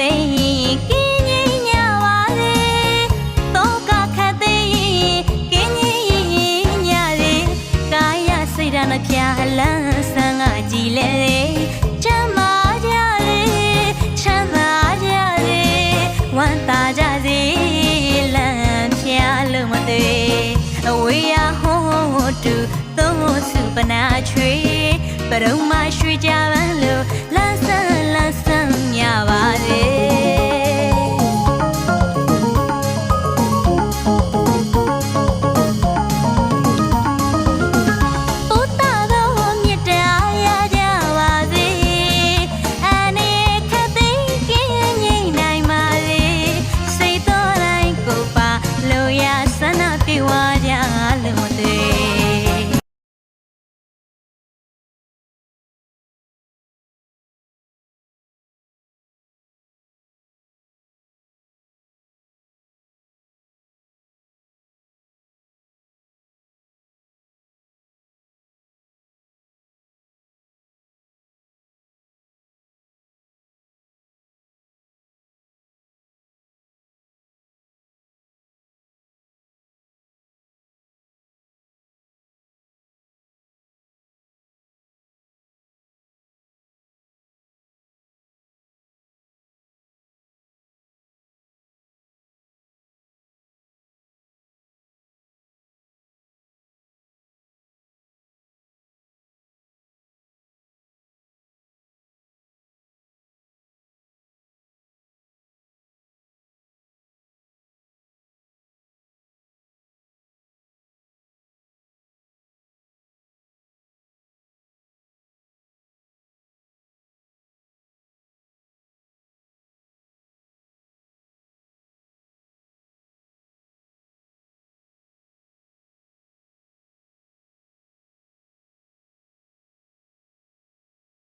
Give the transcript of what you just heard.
သိကင်းကြီးညပါလေတော့ကခသိကင်းကြီးညလေကာယစိတ်ဓာတ်နှပြလန်းဆန်းကကြည်လေချမ်းသာကြလေချမ်းသာကြလေဝမ်းသာကြစေလမ်းပြလို့မသေးအဝေးရဟောတူသုံးစုပနာချွေပရုံမရွှေကြ